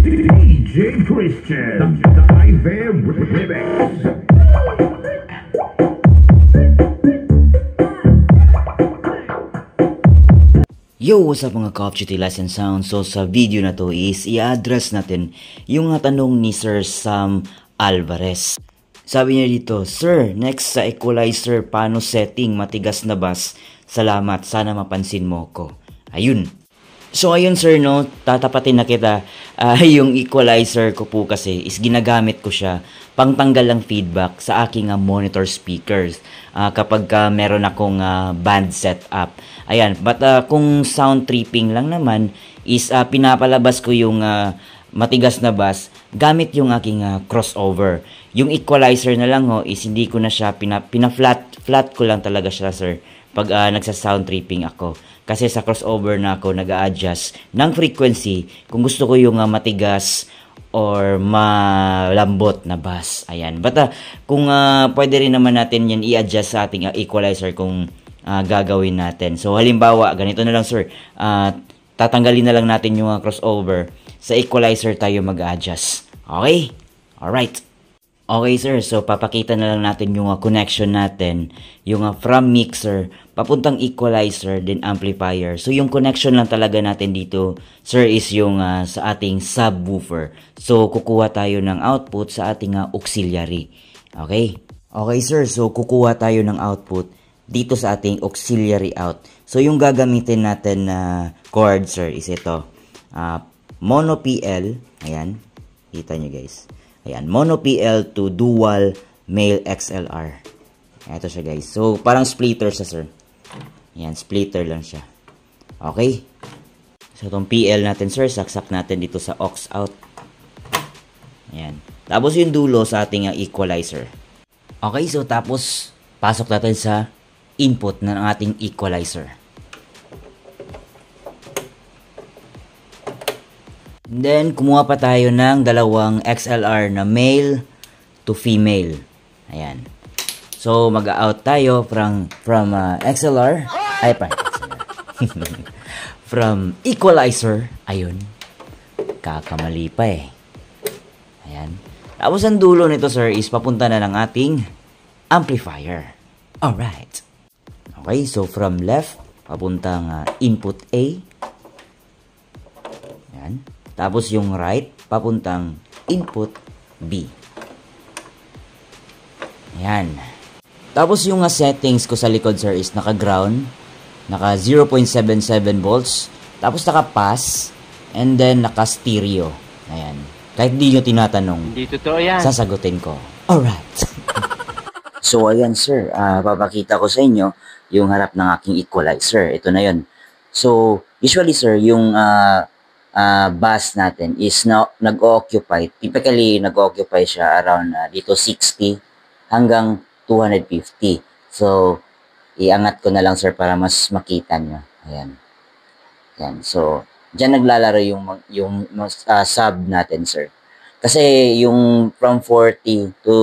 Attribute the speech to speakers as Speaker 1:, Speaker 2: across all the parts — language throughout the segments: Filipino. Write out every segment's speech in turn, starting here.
Speaker 1: DJ Christian, the Iver Remix.
Speaker 2: Yo, what's up mga Call of Duty License Sound? So sa video na to is i-address natin yung tanong ni Sir Sam Alvarez. Sabi niya dito, Sir, next sa equalizer, paano setting matigas na bass? Salamat, sana mapansin mo ko. Ayun. So ayun sir, no, tatapatin na kita. Yung equalizer ko po kasi is ginagamit ko siya pangtanggal ng feedback sa aking monitor speakers kapag meron akong band setup. Ayan, but kung sound tripping lang naman is pinapalabas ko yung matigas na bass gamit yung aking crossover. Yung equalizer na lang is hindi ko na siya flat ko lang talaga siya sir pag nagsa-sound tripping ako. Kasi sa crossover na ako nag-a-adjust ng frequency kung gusto ko yung matigas or malambot na bass. Ayan. But kung pwede rin naman natin yan i-adjust sa ating equalizer kung gagawin natin. So halimbawa, ganito na lang sir. Tatanggalin na lang natin yung crossover. Sa equalizer tayo mag-adjust. Okay? Alright. Okay sir, so papakita na lang natin yung connection natin, yung from mixer, papuntang equalizer, then amplifier. So yung connection lang talaga natin dito, sir, is yung sa ating subwoofer. So kukuha tayo ng output sa ating auxiliary. Okay? Okay sir, so kukuha tayo ng output dito sa ating auxiliary out. So yung gagamitin natin na chord sir is ito. Mono PL, ayan, kita nyo guys. Ayan, mono PL to dual male XLR. Ito siya guys. So, parang splitter siya sir. Ayan, splitter lang siya. Okay. So, itong PL natin sir, saksak natin dito sa aux out. Ayan. Tapos yung dulo sa ating equalizer. Okay, so tapos pasok natin sa input ng ating equalizer. Then, kumuha pa tayo ng dalawang XLR na male to female. Ayan. So, mag-out tayo from XLR. Ay, pa. From equalizer. Ayun. Kakamali pa eh. Ayan. Tapos, ang dulo nito, sir, is papunta na ng ating amplifier. Alright. Okay, so from left, papuntang input A. Ayan. Tapos yung right, papuntang input B. Ayan. Tapos yung settings ko sa likod sir is naka-ground, naka 0.77 volts, tapos naka-pass, and then naka-stereo. Ayan. Kahit di nyo tinatanong, hindi totoo yan, sasagutin ko. Alright. So ayan sir, papakita ko sa inyo yung harap ng aking equalizer. Ito na yun. So usually sir, yung bass natin is nag-occupy. Typically, nag-occupy siya around dito 60 hanggang 250. So, iangat ko na lang sir para mas makita nyo. Ayan. Ayan. So, dyan naglalaro yung sub natin sir. Kasi yung from 40 to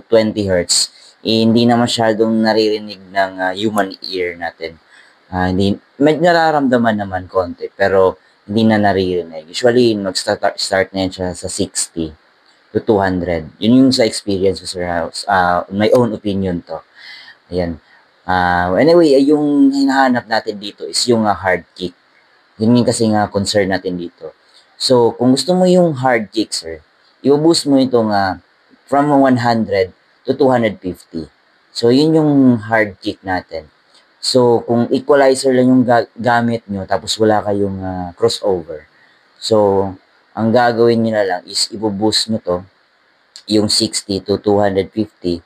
Speaker 2: 20 Hz, hindi na masyadong naririnig ng human ear natin. Medyo nararamdaman naman konti, pero hindi na naririnig. Usually, start na yan siya sa 60 to 200. Yun yung sa experience ko, sir. My own opinion to. Ayan. Anyway, yung hinahanap natin dito is yung hard kick. Yun yung kasi nga concern natin dito. So, kung gusto mo yung hard kick, sir, i-boost mo itong from 100 to 250. So, yun yung hard kick natin. So, kung equalizer lang yung gamit nyo, tapos wala kayong crossover. So, ang gagawin nyo na lang is i-boost nyo to, yung 60 to 250,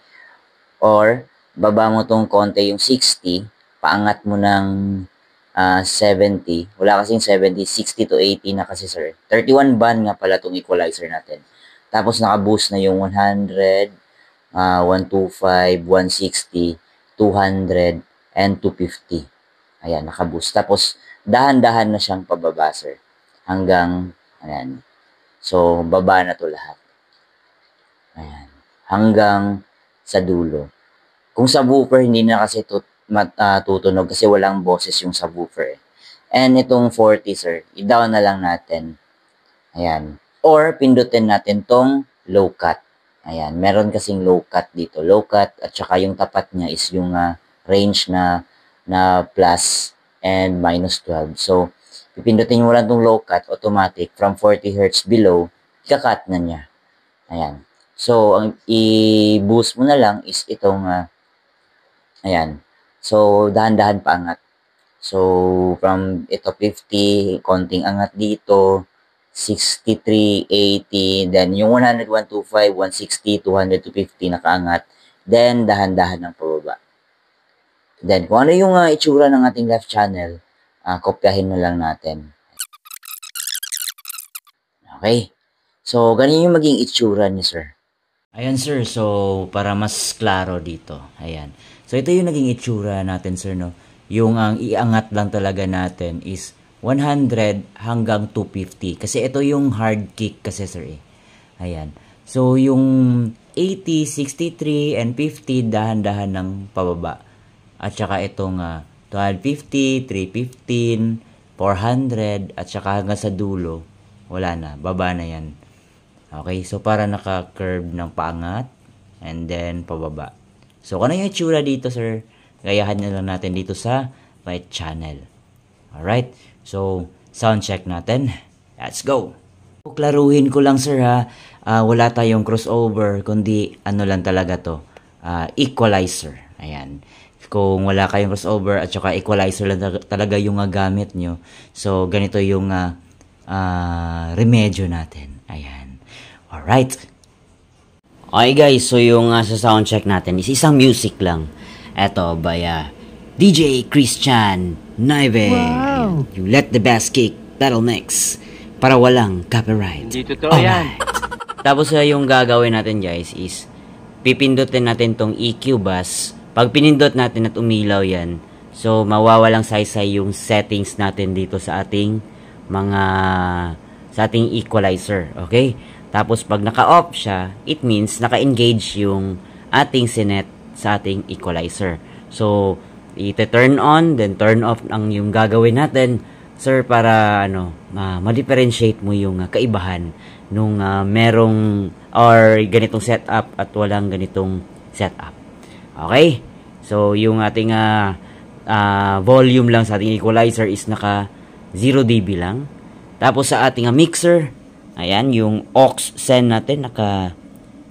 Speaker 2: or baba mo tong konti yung 60, paangat mo ng 70. Wala kasing 70, 60 to 80 na kasi sir. 31 band nga pala tong equalizer natin. Tapos naka-boost na yung 100, 125, 160, 200, and 250. Ayan, naka-boost. Tapos, dahan-dahan na siyang pababa, sir. Hanggang, ayan. So, baba na to lahat. Ayan. Hanggang sa dulo. Kung sa woofer, hindi na kasi tutunog kasi walang boses yung subwoofer. And itong 40, sir, i-down na lang natin. Ayan. or pindutin natin tong low cut. Ayan, meron kasing low cut dito. Low cut at saka yung tapat niya is yung range na plus and minus 12. So, pipindutin mo lang tong low cut, automatic, from 40 Hz below, ika-cut na niya. Ayan. So, ang i-boost mo na lang is itong, ayan. So, dahan-dahan pa angat. So, from ito 50, konting angat dito, 63, 80, then yung 100, 125, 160, 200 to 50 nakaangat, then dahan-dahan ng pababa. Then, kung ano yung itsura ng ating left channel, kopyahin na lang natin. Okay. So, ganyan yung maging itsura ni sir. Ayan sir, so para mas klaro dito. Ayan. So, ito yung naging itsura natin sir, no? Yung ang iangat lang talaga natin is 100 hanggang 250. Kasi ito yung hard kick kasi sir eh. Ayan. So, yung 80, 63, and 50, dahan-dahan ng pababa. At saka itong 1250, 315, 400, at saka hanggang sa dulo, wala na. Baba na yan. Okay, so para naka-curve ng paangat, and then pababa. So, kung ano yung itsura dito sir, gayahan na lang natin dito sa right channel. Alright, so sound check natin. Let's go! Klaruhin ko lang sir ha, wala tayong crossover, kundi ano lang talaga to, equalizer. Ayan. Kung wala kayong crossover at saka equalizer lang talaga yung gamit nyo, so ganito yung remedyo natin. Ayan. Alright. Okay guys, so yung sa sound check natin is isang music lang. Eto, by DJ Christian Naive. Wow. You let the bass kick, that'll mix. Para walang copyright.
Speaker 3: Hindi totoo yan.
Speaker 2: Tapos yung gagawin natin guys is pipindutin natin tong EQ bass. Pag pinindot natin at umilaw yan, so mawawalang saysay yung settings natin dito sa ating equalizer. Okay? Tapos pag naka-off siya, it means naka-engage yung ating sinet sa ating equalizer. So, ite-turn on, then turn off ang yung gagawin natin, sir, para ma-differentiate mo yung kaibahan nung merong or ganitong setup at walang ganitong setup. Okay? So, yung ating volume lang sa ating equalizer is naka 0 dB lang. Tapos sa ating mixer, ayan, yung aux send natin naka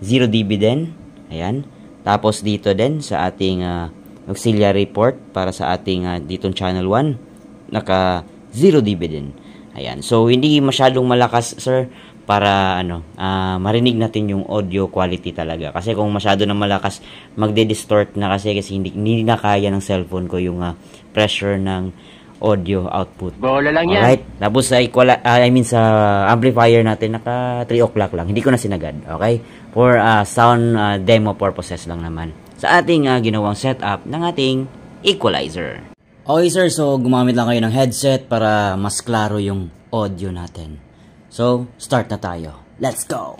Speaker 2: 0 dB din. Ayan. Tapos dito din sa ating auxiliary port para sa ating ditong channel 1, naka 0 dB din. Ayan. So, hindi masyadong malakas, sir, para marinig natin yung audio quality talaga. Kasi kung masyado na malakas, magde-distort na kasi hindi na kaya ng cellphone ko yung pressure ng audio output.
Speaker 3: Bola lang yan.
Speaker 2: Alright. Tapos sa sa amplifier natin, naka 3 o'clock lang. Hindi ko na sinagad. Okay? For sound demo purposes lang naman. Sa ating ginawang setup ng ating equalizer. Okay sir, so gumamit lang kayo ng headset para mas klaro yung audio natin. So, start na tayo. Let's go!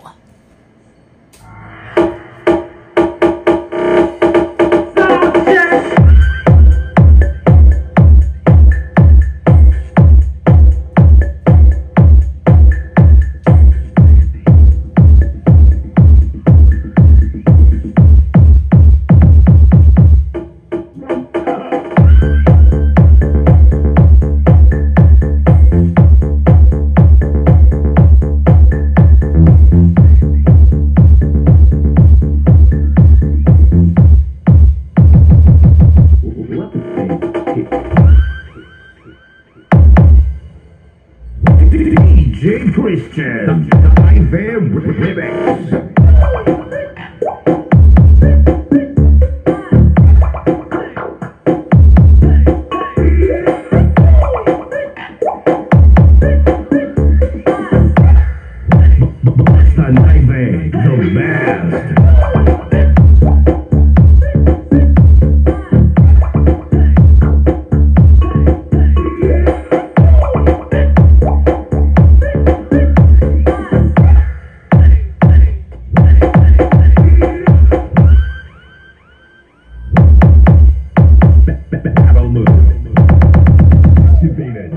Speaker 1: DJ Christian, Naive Remix. Basta Naive, the best. Battle move. Activated.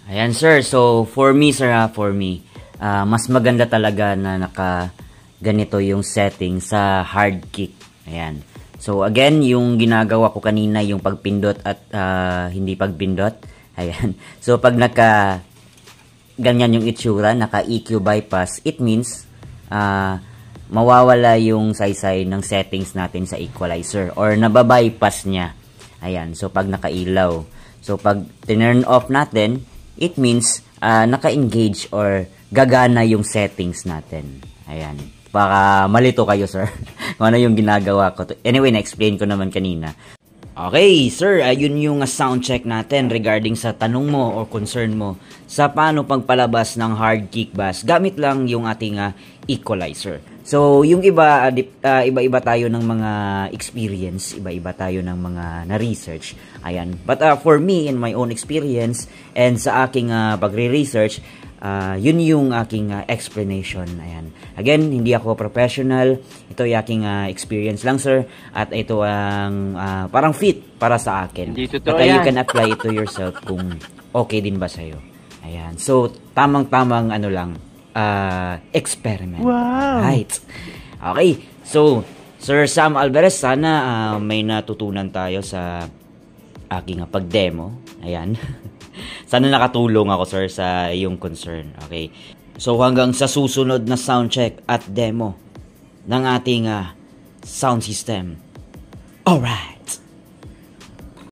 Speaker 2: Ayan sir, so for me sir for me, mas maganda talaga na naka ganito yung setting sa hard kick. Ayan. So again, yung ginagawa ko kanina yung pagpindot at hindi pagpindot. Ayan. So pag naka ganyan yung itsura, naka EQ bypass, it means mawawala yung saysay ng settings natin sa equalizer or nababypass niya. Ayan. So pag nakailaw. So pag turn off natin, it means naka-engage or gagana yung settings natin. Ayan. Baka malito kayo, sir. Kung ano yung ginagawa ko. Anyway, na-explain ko naman kanina. Okay, sir. Ayun yung sound check natin regarding sa tanong mo or concern mo sa paano pagpalabas ng hard kick bass gamit lang yung ating equalizer. So, yung iba, iba-iba tayo ng mga experience, iba-iba tayo ng mga na-research. Ayan. But for me, in my own experience, and sa aking pagre-research, yun yung aking explanation. Ayan. Again, hindi ako professional. Ito yung aking experience lang, sir. At ito ang parang fit para sa akin. At you can apply it to yourself kung okay din ba sa'yo. Ayan. So, tamang-tamang ano lang, experiment.
Speaker 3: Wow!
Speaker 2: Right. Okay. So, Sir Sam Alvarez, sana may natutunan tayo sa aking pag-demo. Ayan. Sana nakatulong ako, sir, sa iyong concern. Okay. So, hanggang sa susunod na sound check at demo ng ating sound system. Alright.